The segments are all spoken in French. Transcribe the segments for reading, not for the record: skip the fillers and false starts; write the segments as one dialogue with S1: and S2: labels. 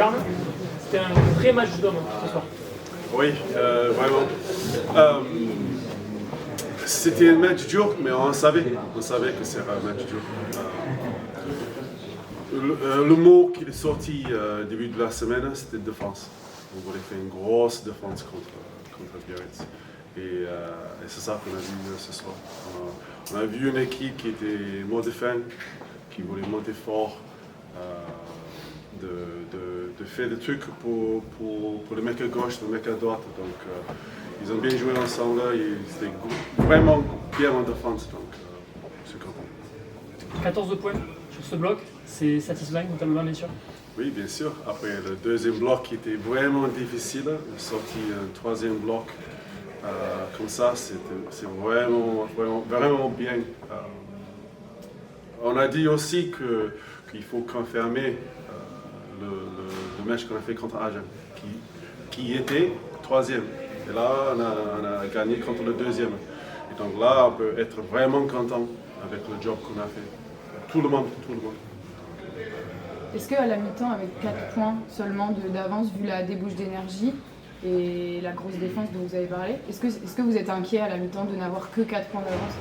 S1: C'était un vrai match d'homme ce soir.
S2: Oui, vraiment. C'était un match dur, mais on savait que c'était un match dur. Le mot qui est sorti début de la semaine, c'était défense. On voulait faire une grosse défense contre Biarritz. Et c'est ça qu'on a vu ce soir. On a vu une équipe qui était mode fin, qui voulait monter fort. De faire des trucs pour le mec à gauche, le mec à droite. Donc, ils ont bien joué ensemble. C'était vraiment bien en défense. Donc, je suis content.
S1: 14 points sur ce bloc, c'est satisfaisant notamment bien sûr.
S2: Oui, bien sûr. Après le deuxième bloc qui était vraiment difficile, on a sorti un troisième bloc comme ça, c'est vraiment bien. On a dit aussi qu'il faut confirmer le match qu'on a fait contre Agen, qui était troisième. Et là, on a gagné contre le deuxième. Et donc là, on peut être vraiment content avec le job qu'on a fait. Tout le monde.
S3: Est-ce qu'à la mi-temps, avec 4 points seulement d'avance, vu la débauche d'énergie et la grosse défense dont vous avez parlé, est-ce que vous êtes inquiet à la mi-temps de n'avoir que 4 points d'avance?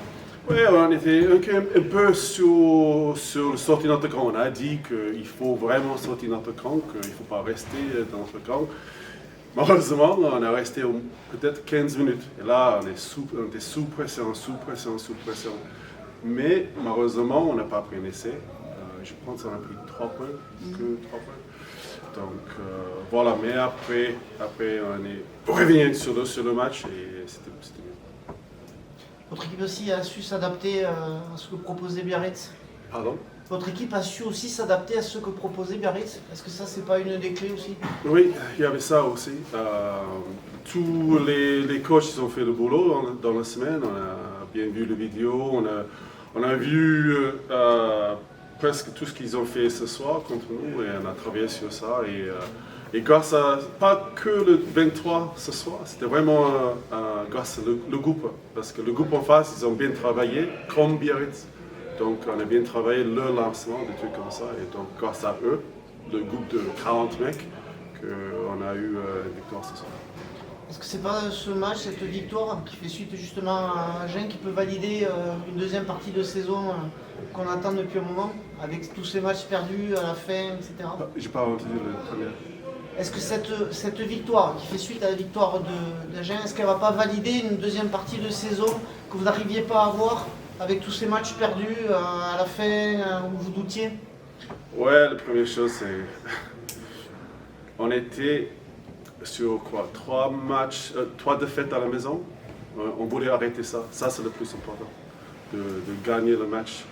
S2: Oui, on était un peu sur le sortie notre camp. On a dit qu'il faut vraiment sortir notre camp, qu'il ne faut pas rester dans notre camp. Malheureusement, on a resté peut-être 15 minutes. Et là, on était sous pression. Mais malheureusement, on n'a pas pris un essai. Je pense qu'on a pris 3 points, que 3 points. Donc voilà, mais après on revient sur le match et c'était bien.
S4: Votre équipe aussi a su s'adapter à ce que proposait Biarritz.
S2: Pardon?
S4: Votre équipe a su aussi s'adapter à ce que proposait Biarritz. Est-ce que ça, c'est pas une des clés aussi?
S2: Oui, il y avait ça aussi. Tous les coachs ils ont fait le boulot dans la semaine. On a bien vu les vidéos. On a vu presque tout ce qu'ils ont fait ce soir contre nous et on a travaillé sur ça. Et grâce à, pas que le 23 ce soir, c'était vraiment grâce au groupe. Parce que le groupe en face, ils ont bien travaillé comme Biarritz. Donc on a bien travaillé le lancement, des trucs comme ça. Et donc grâce à eux, le groupe de 40 mecs, qu'on a eu une victoire ce soir.
S4: Est-ce que c'est pas ce match, cette victoire, qui fait suite justement à Agen, qui peut valider une deuxième partie de saison qu'on attend depuis un moment, avec tous ces matchs perdus à la fin, etc.
S2: J'ai pas entendu le premier.
S4: Est-ce que cette victoire, qui fait suite à la victoire d'Agen, est-ce qu'elle ne va pas valider une deuxième partie de saison que vous n'arriviez pas à avoir avec tous ces matchs perdus à la fin où vous doutiez?
S2: Ouais, la première chose, c'est. On était sur quoi? 3 défaites à la maison. On voulait arrêter ça. Ça, c'est le plus important. De gagner le match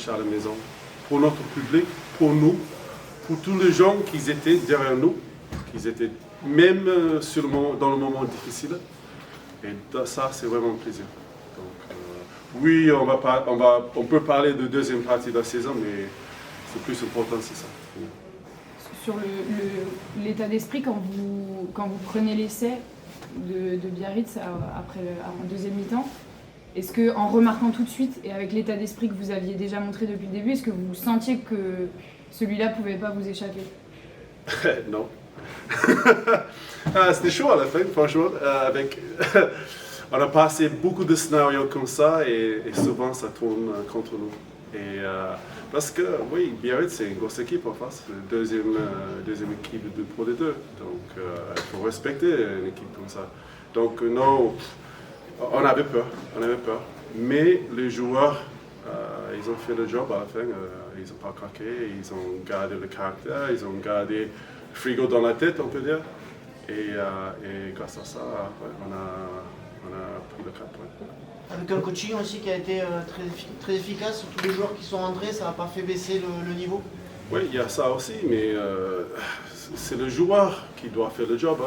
S2: à la maison. Pour notre public, pour nous, pour tous les gens qui étaient derrière nous, qui étaient même dans le moment difficile. Et ça, c'est vraiment un plaisir. Donc, oui, on peut parler de deuxième partie de la saison, mais le plus important, c'est ça.
S3: Sur l'état d'esprit quand vous prenez l'essai de Biarritz en deuxième mi-temps, est-ce que en remarquant tout de suite et avec l'état d'esprit que vous aviez déjà montré depuis le début, est-ce que vous sentiez que celui-là ne pouvait pas vous échapper?
S2: Non. C'était chaud à la fin, franchement. On a passé beaucoup de scénarios comme ça et souvent ça tourne contre nous. Parce que oui, Biarritz c'est une grosse équipe en face, deuxième équipe de Pro D2. Donc il faut respecter une équipe comme ça. Donc non, on avait peur. Mais les joueurs, ils ont fait le job à la fin. Ils n'ont pas craqué, ils ont gardé le caractère, ils ont gardé le frigo dans la tête, on peut dire. Et grâce à ça, on a pris le 4 points.
S4: Avec un coaching aussi qui a été très efficace, tous les joueurs qui sont rentrés, ça n'a pas fait baisser le niveau?
S2: Oui, il y a ça aussi, mais c'est le joueur qui doit faire le job.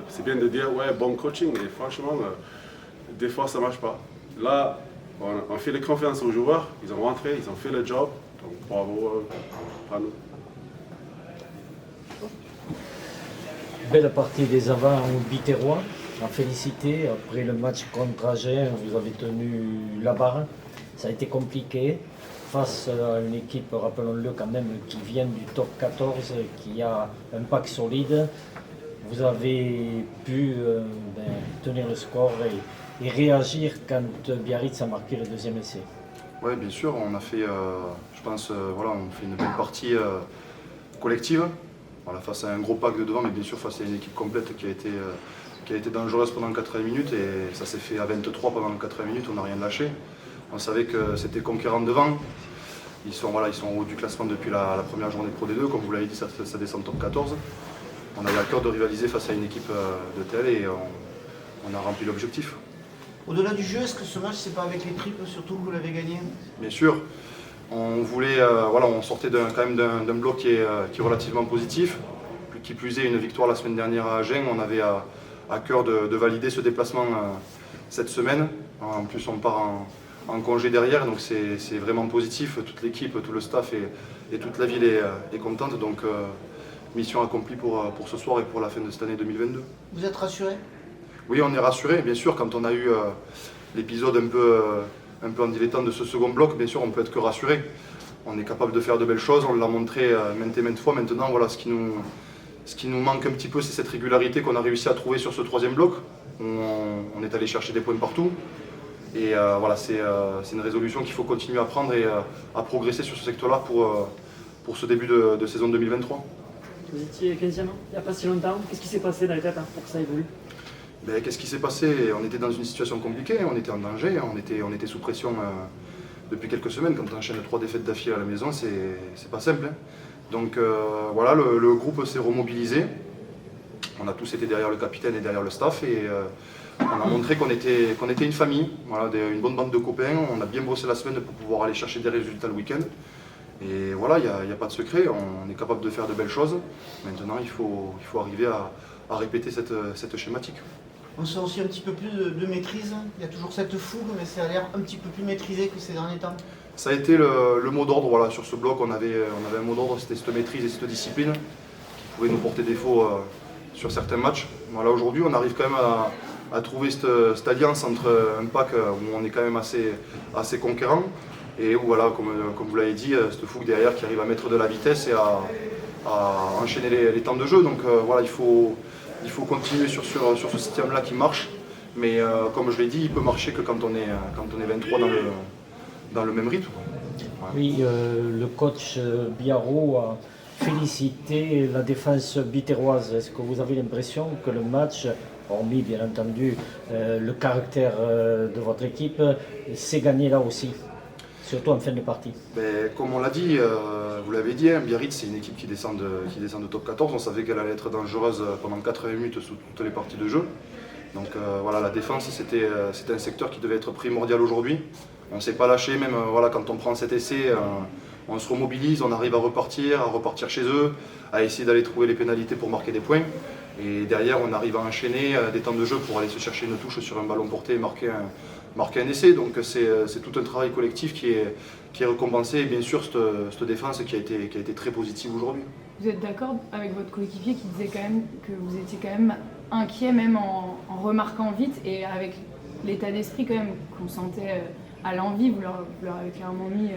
S2: C'est bien de dire, ouais, bon coaching, mais franchement, des fois ça ne marche pas. Là, on fait la confiance aux joueurs, ils ont rentré, ils ont fait le job, donc bravo à nous.
S5: Belle partie des avants biterrois. À féliciter. Après le match contre Agen, vous avez tenu la barre. Ça a été compliqué. face à une équipe, rappelons-le quand même, qui vient du top 14, qui a un pack solide. Vous avez pu tenir le score et réagir quand Biarritz a marqué le deuxième essai.
S6: Oui, bien sûr, on a fait, je pense, voilà, on fait une belle partie collective, voilà, face à un gros pack de devant, mais bien sûr face à une équipe complète qui a été dangereuse pendant 80 minutes, et ça s'est fait à 23 pendant 80 minutes, on n'a rien lâché. On savait que c'était conquérant devant. Ils sont en haut du classement depuis la première journée Pro D2, comme vous l'avez dit, ça descend top 14. On avait à cœur de rivaliser face à une équipe de telle et on a rempli l'objectif.
S4: Au-delà du jeu, est-ce que ce match, c'est pas avec les tripes, surtout que vous l'avez gagné?
S6: Bien sûr, on voulait, on sortait quand même d'un bloc qui est relativement positif. Qui plus est, une victoire la semaine dernière à Agen, on avait à cœur de valider ce déplacement cette semaine. En plus, on part en congé derrière, donc c'est vraiment positif. Toute l'équipe, tout le staff et toute la ville est contente. Donc, mission accomplie pour ce soir et pour la fin de cette année 2022.
S4: Vous êtes rassuré?
S6: Oui, on est rassuré, bien sûr. Quand on a eu l'épisode un peu en dilettante de ce second bloc, bien sûr, on peut être que rassuré. On est capable de faire de belles choses, on l'a montré maintes et maintes fois. Maintenant, voilà, ce qui nous manque un petit peu, c'est cette régularité qu'on a réussi à trouver sur ce troisième bloc. On est allé chercher des points partout. Et voilà, c'est une résolution qu'il faut continuer à prendre et à progresser sur ce secteur-là pour ce début de saison 2023.
S1: Vous étiez 15e il n'y a pas si longtemps. Qu'est-ce qui s'est passé dans les têtes pour que ça évolue?
S6: Qu'est-ce qui s'est passé? On était dans une situation compliquée, on était en danger, on était sous pression depuis quelques semaines. Quand on enchaîne 3 défaites d'affilée à la maison, c'est pas simple. Hein. Donc voilà, le groupe s'est remobilisé. On a tous été derrière le capitaine et derrière le staff et on a montré qu'on était une famille, voilà, une bonne bande de copains. On a bien bossé la semaine pour pouvoir aller chercher des résultats le week-end. Et voilà, il n'y a pas de secret, on est capable de faire de belles choses. Maintenant, il faut arriver à répéter cette schématique.
S4: On sent aussi un petit peu plus de maîtrise. Il y a toujours cette fougue, mais ça a l'air un petit peu plus maîtrisé que ces derniers temps.
S6: Ça a été le mot d'ordre, voilà, sur ce bloc. On avait un mot d'ordre, c'était cette maîtrise et cette discipline qui pouvait nous porter défaut sur certains matchs. Voilà, aujourd'hui, on arrive quand même à trouver cette alliance entre un pack où on est quand même assez conquérant et où, voilà, comme vous l'avez dit, cette fougue derrière qui arrive à mettre de la vitesse et à enchaîner les temps de jeu. Donc voilà, il faut continuer sur ce système-là qui marche. Mais comme je l'ai dit, il peut marcher que quand on est 23 dans le même rythme. Voilà.
S5: Oui, le coach Biarro a félicité la défense biterroise. Est-ce que vous avez l'impression que le match, hormis bien entendu le caractère de votre équipe, s'est gagné là aussi, surtout en fin de partie?
S6: Comme on l'a dit, vous l'avez dit, hein, Biarritz c'est une équipe qui descend de top 14. On savait qu'elle allait être dangereuse pendant 80 minutes sous toutes les parties de jeu. Donc voilà, la défense c'était un secteur qui devait être primordial aujourd'hui. On ne s'est pas lâché, même voilà, quand on prend cet essai, on se remobilise, on arrive à repartir chez eux, à essayer d'aller trouver les pénalités pour marquer des points. Et derrière, on arrive à enchaîner des temps de jeu pour aller se chercher une touche sur un ballon porté et marquer un essai. Donc c'est tout un travail collectif qui est récompensé. Et bien sûr, cette défense qui a été très positive aujourd'hui.
S3: Vous êtes d'accord avec votre coéquipier qui disait quand même que vous étiez quand même inquiet, même en remarquant vite et avec l'état d'esprit quand même qu'on sentait à l'envie, vous leur avez clairement mis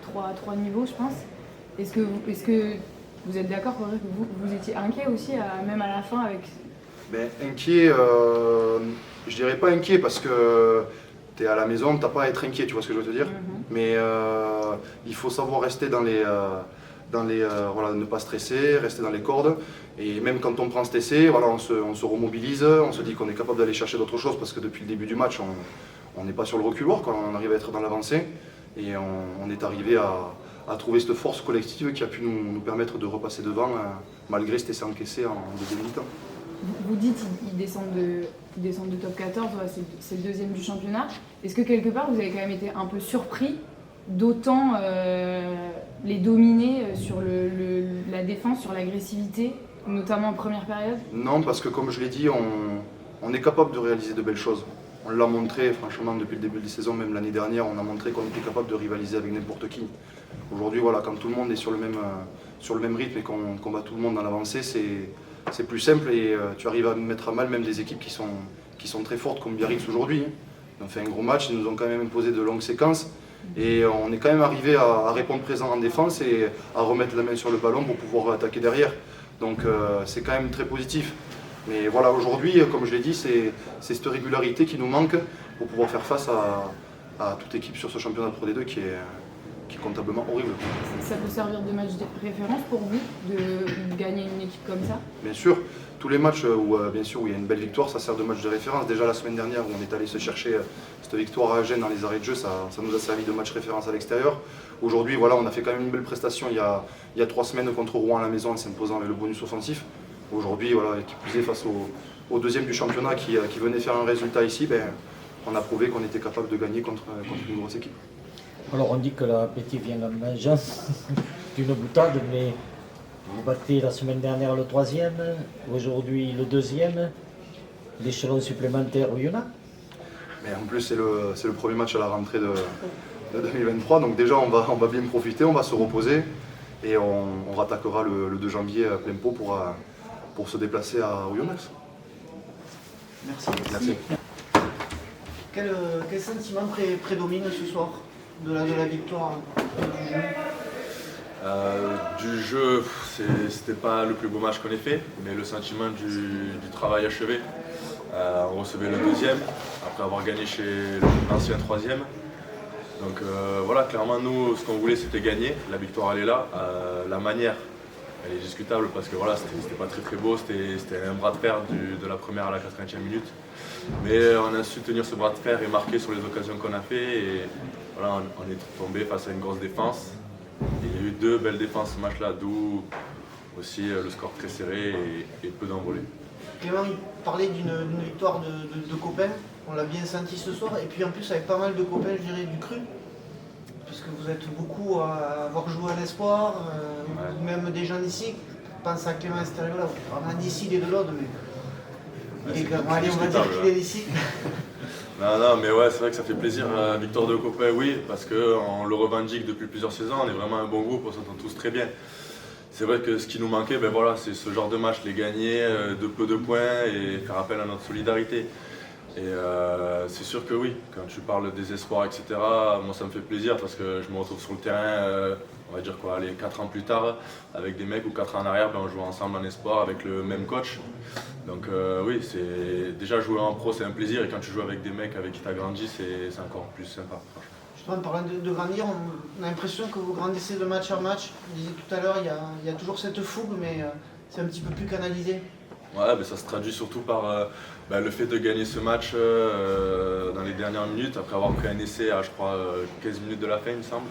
S3: 3 niveaux, je pense. Est-ce que vous êtes d'accord pour dire que vous étiez inquiet aussi, même à la fin avec...
S6: Inquiet, je dirais pas inquiet parce que tu es à la maison, tu n'as pas à être inquiet, tu vois ce que je veux te dire. Mais il faut savoir rester voilà, ne pas stresser, rester dans les cordes. Et même quand on prend cet essai, voilà, on se remobilise, on se dit qu'on est capable d'aller chercher d'autres choses parce que depuis le début du match, on n'est pas sur le reculoir, on arrive à être dans l'avancée et on est arrivé à trouver cette force collective qui a pu nous permettre de repasser devant malgré cet essai encaissé en deuxième mi-temps.
S3: Vous dites qu'ils descendent de top 14, ouais, c'est le deuxième du championnat. Est-ce que quelque part vous avez quand même été un peu surpris d'autant les dominer sur la défense, sur l'agressivité, notamment en première période?
S6: Non, parce que comme je l'ai dit, on est capable de réaliser de belles choses. On l'a montré, franchement, depuis le début de la saison, même l'année dernière, on a montré qu'on était capable de rivaliser avec n'importe qui. Aujourd'hui, voilà, quand tout le monde est sur le même rythme et qu'on bat tout le monde dans l'avancée, c'est plus simple et tu arrives à mettre à mal même des équipes qui sont très fortes comme Biarritz aujourd'hui. Ils ont fait un gros match, ils nous ont quand même imposé de longues séquences. Et on est quand même arrivé à répondre présent en défense et à remettre la main sur le ballon pour pouvoir attaquer derrière. Donc c'est quand même très positif. Mais voilà, aujourd'hui, comme je l'ai dit, c'est cette régularité qui nous manque pour pouvoir faire face à toute équipe sur ce championnat de Pro D2 qui est comptablement horrible.
S3: Ça peut servir de match de référence pour vous, de gagner une équipe comme ça?
S6: Bien sûr, tous les matchs où il y a une belle victoire, ça sert de match de référence. Déjà la semaine dernière, où on est allé se chercher cette victoire à Agen dans les arrêts de jeu, ça nous a servi de match référence à l'extérieur. Aujourd'hui, voilà, on a fait quand même une belle prestation il y a 3 semaines contre Rouen à la maison en s'imposant avec le bonus offensif. Aujourd'hui, voilà, qui plus est face au deuxième du championnat qui venait faire un résultat ici, on a prouvé qu'on était capable de gagner contre une grosse équipe.
S5: Alors on dit que l'appétit vient en mangeant d'une boutade, mais vous battez la semaine dernière le 3e, aujourd'hui le 2e, l'échelon supplémentaire où il y en a.
S6: Mais en plus c'est le premier match à la rentrée de 2023, donc déjà on va bien profiter, on va se reposer et on rattaquera le 2 janvier à plein pot pour se déplacer à Oyonnax.
S4: Merci.
S6: Merci.
S4: Quel sentiment prédomine ce soir de la victoire
S7: du jeu, c'était pas le plus beau match qu'on ait fait, mais le sentiment du travail achevé. On recevait le 2e, après avoir gagné chez l'ancien 3e. Donc voilà, clairement nous, ce qu'on voulait c'était gagner, la victoire elle est là. La manière, elle est discutable parce que voilà, c'était pas très beau, c'était un bras de fer de la première à la 80e minute. Mais on a su tenir ce bras de fer et marquer sur les occasions qu'on a fait. Et voilà, on est tombé face à une grosse défense. Et il y a eu 2 belles défenses ce match-là, d'où aussi le score très serré et peu d'envolées.
S4: Clément, il parlait d'une victoire de copains, on l'a bien senti ce soir, et puis en plus avec pas mal de copains, je dirais, du cru, puisque vous êtes beaucoup à avoir joué à l'espoir, ou même des gens d'ici, je pense à Clément Esteriol, vraiment d'ici, il est de l'Aude, mais allez, on va dire qu'il est d'ici.
S7: Non, mais ouais, c'est vrai que ça fait plaisir, victoire de copains, oui, parce qu'on le revendique depuis plusieurs saisons, on est vraiment un bon groupe, on s'entend tous très bien. C'est vrai que ce qui nous manquait, voilà, c'est ce genre de match, les gagner de peu de points et faire appel à notre solidarité. Et c'est sûr que oui, quand tu parles des espoirs, etc., moi ça me fait plaisir parce que je me retrouve sur le terrain, on va dire quoi, allez, 4 ans plus tard, avec des mecs ou 4 ans en arrière, on joue ensemble en espoir avec le même coach. Donc oui, déjà jouer en pro c'est un plaisir et quand tu joues avec des mecs avec qui tu as grandi, c'est encore plus sympa.
S4: Justement, en parlant de grandir, on a l'impression que vous grandissez de match en match. Je disais tout à l'heure, il y a toujours cette fougue, mais c'est un petit peu plus canalisé.
S7: Ouais, ça se traduit surtout par le fait de gagner ce match dans les dernières minutes, après avoir pris un essai à, je crois, 15 minutes de la fin, il me semble.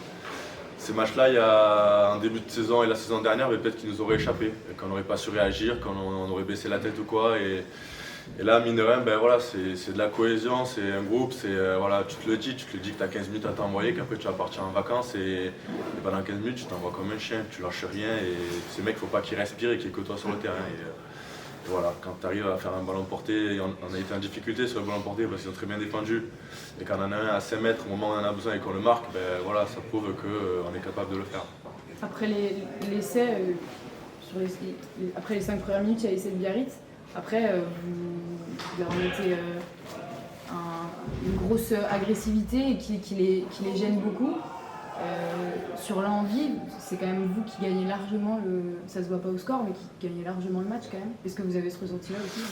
S7: Ces matchs-là, il y a un début de saison et la saison dernière, peut-être qu'ils nous auraient échappé, qu'on n'aurait pas su réagir, qu'on aurait baissé la tête ou quoi. Et là, mine de rien, voilà, c'est de la cohésion, c'est un groupe, voilà, tu te le dis que tu as 15 minutes à t'envoyer, qu'après tu vas partir en vacances et pendant 15 minutes, tu t'envoies comme un chien, tu lâches rien et ces mecs, il ne faut pas qu'ils respirent et qu'ils que toi sur le terrain. Et voilà, quand tu arrives à faire un ballon porté, on a été en difficulté sur le ballon porté parce qu'ils ont très bien défendu. Et quand on en a un à 5 mètres, au moment où on en a besoin et qu'on le marque, voilà, ça prouve qu'on est capable de le faire.
S3: Après l'essai, après les 5 premières minutes, il y a l'essai de Biarritz. Après, vous leur mettez une grosse agressivité qui les gêne beaucoup. Sur l'envie, c'est quand même vous qui gagnez largement ça se voit pas au score, mais qui gagnez largement le match quand même. Est-ce que vous avez ce ressenti-là aussi?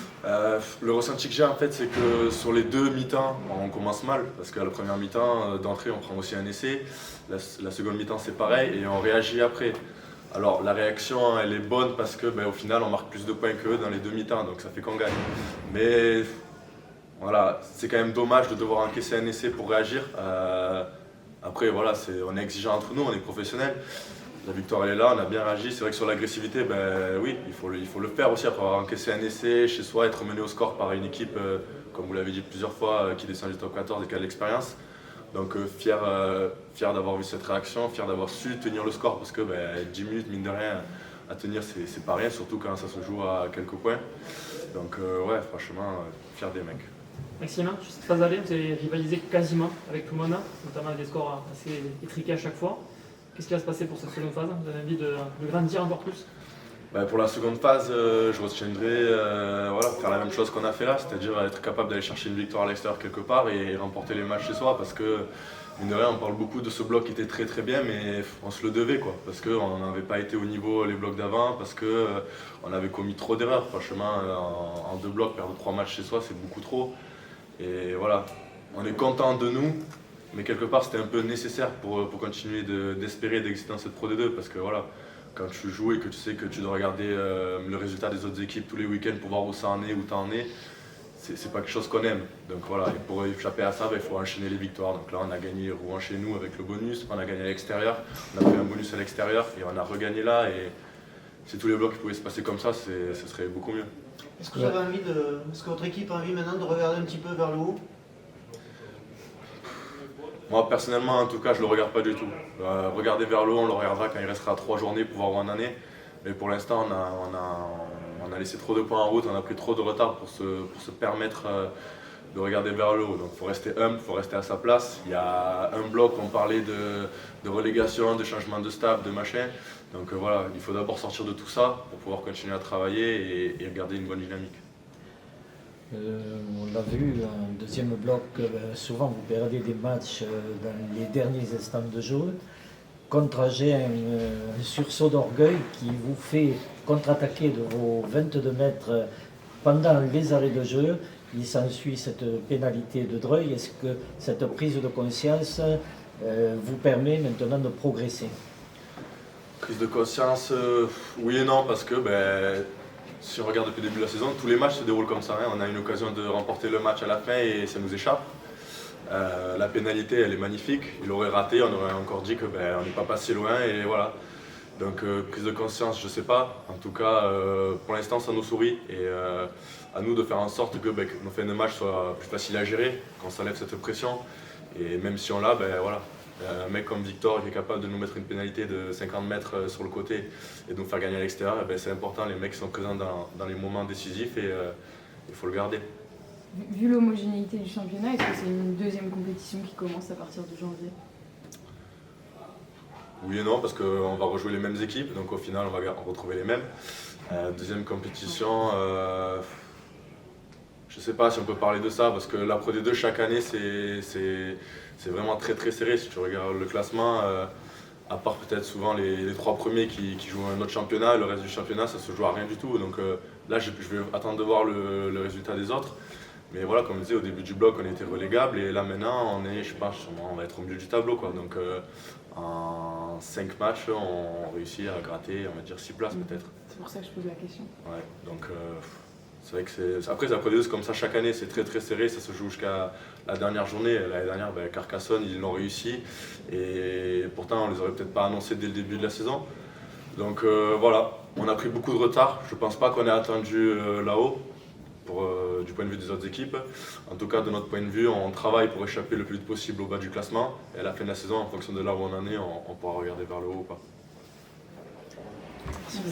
S7: Le ressenti que j'ai en fait, c'est que sur les 2 mi-temps, on commence mal, parce qu'à la première mi-temps, d'entrée, on prend aussi un essai. La seconde mi-temps, c'est pareil, et on réagit après. Alors la réaction, elle est bonne parce que au final, on marque plus de points qu'eux dans les 2 mi-temps, donc ça fait qu'on gagne. Mais voilà, c'est quand même dommage de devoir encaisser un essai pour réagir. Après, voilà, on est exigeant entre nous, on est professionnels. La victoire, elle est là, on a bien réagi. C'est vrai que sur l'agressivité, oui, il faut le faire aussi après avoir encaissé un essai chez soi, être mené au score par une équipe, comme vous l'avez dit plusieurs fois, qui descend du top 14 et qui a de l'expérience. Donc fier d'avoir vu cette réaction, fier d'avoir su tenir le score parce que 10 minutes, mine de rien, à tenir, c'est pas rien, surtout quand ça se joue à quelques points. Donc ouais, franchement, fier des mecs.
S1: Maxime, sur cette phase aller, vous avez rivalisé quasiment avec tout le monde, notamment avec des scores assez étriqués à chaque fois. Qu'est-ce qui va se passer pour cette seconde phase? Vous avez envie de grandir encore plus?
S7: Pour la seconde phase, je retiendrai faire la même chose qu'on a fait là, c'est-à-dire être capable d'aller chercher une victoire à l'extérieur quelque part et remporter les matchs chez soi parce que mine de rien, on parle beaucoup de ce bloc qui était très très bien, mais on se le devait, quoi, parce qu'on n'avait pas été au niveau les blocs d'avant, parce qu'on avait commis trop d'erreurs. Franchement, en 2 blocs, perdre 3 matchs chez soi, c'est beaucoup trop. Et voilà, on est content de nous, mais quelque part c'était un peu nécessaire pour continuer d'espérer d'exister dans cette Pro D2, parce que voilà, quand tu joues et que tu sais que tu dois regarder le résultat des autres équipes tous les week-ends pour voir où ça en est, où t'en es, c'est pas quelque chose qu'on aime. Donc voilà, et pour échapper à ça, il faut enchaîner les victoires. Donc là, on a gagné Rouen chez nous avec le bonus, on a gagné à l'extérieur, on a fait un bonus à l'extérieur et on a regagné là. Et si tous les blocs pouvaient se passer comme ça, ce serait beaucoup mieux.
S4: Est-ce que est-ce que votre équipe a envie maintenant de regarder un petit peu vers le haut?
S7: Moi, personnellement, en tout cas, je le regarde pas du tout. Regarder vers le haut, on le regardera quand il restera 3 journées pour voir où on en est. Mais pour l'instant, on a laissé trop de points en route, on a pris trop de retard pour se permettre de regarder vers le haut. Donc il faut rester humble, il faut rester à sa place. Il y a un bloc, on parlait de relégation, de changement de staff, de machin. Donc voilà, il faut d'abord sortir de tout ça pour pouvoir continuer à travailler et garder une bonne dynamique.
S5: On l'a vu, en deuxième bloc, souvent vous perdez des matchs dans les derniers instants de jeu. Contre Agen, un sursaut d'orgueil qui vous fait contre-attaquer de vos 22 mètres pendant les arrêts de jeu. Il s'ensuit cette pénalité de Dreuil. Est-ce que cette prise de conscience vous permet maintenant de progresser?
S7: Prise de conscience, oui et non, parce que si on regarde depuis le début de la saison, tous les matchs se déroulent comme ça. Hein. On a une occasion de remporter le match à la fin et ça nous échappe. La pénalité, elle est magnifique. Il aurait raté, on aurait encore dit que on n'est pas passé loin et voilà. Donc prise de conscience, je sais pas. En tout cas, pour l'instant, ça nous sourit et à nous de faire en sorte que nos fins de match soient plus faciles à gérer, qu'on s'enlève cette pression. Et même si on l'a, voilà. Un mec comme Victor qui est capable de nous mettre une pénalité de 50 mètres sur le côté et de nous faire gagner à l'extérieur, c'est important. Les mecs sont présents dans les moments décisifs et il faut le garder.
S3: Vu l'homogénéité du championnat, est-ce que c'est une deuxième compétition qui commence à partir de janvier?
S7: Oui et non, parce qu'on va rejouer les mêmes équipes, donc au final on va retrouver les mêmes. Deuxième compétition, je ne sais pas si on peut parler de ça, parce que la Pro D2 chaque année c'est vraiment très très serré. Si tu regardes le classement, à part peut-être souvent les 3 premiers qui jouent un autre championnat, le reste du championnat ça se joue à rien du tout. Donc là je vais attendre de voir le résultat des autres. Mais voilà, comme je disais, au début du bloc, on était relégable et là maintenant, on va être au milieu du tableau, quoi. Donc en 5 matchs, on réussit à gratter, on va dire 6 places peut-être.
S3: C'est pour ça que je pose la question.
S7: Ouais, donc c'est vrai que après, la Pro D2, c'est comme ça chaque année, c'est très très serré, ça se joue jusqu'à la dernière journée. L'année dernière, Carcassonne, ils l'ont réussi et pourtant, on les aurait peut-être pas annoncés dès le début de la saison. Donc voilà, on a pris beaucoup de retard. Je pense pas qu'on ait attendu là-haut. Du point de vue des autres équipes. En tout cas, de notre point de vue, on travaille pour échapper le plus vite possible au bas du classement. Et à la fin de la saison, en fonction de là où on en est, on pourra regarder vers le haut ou pas.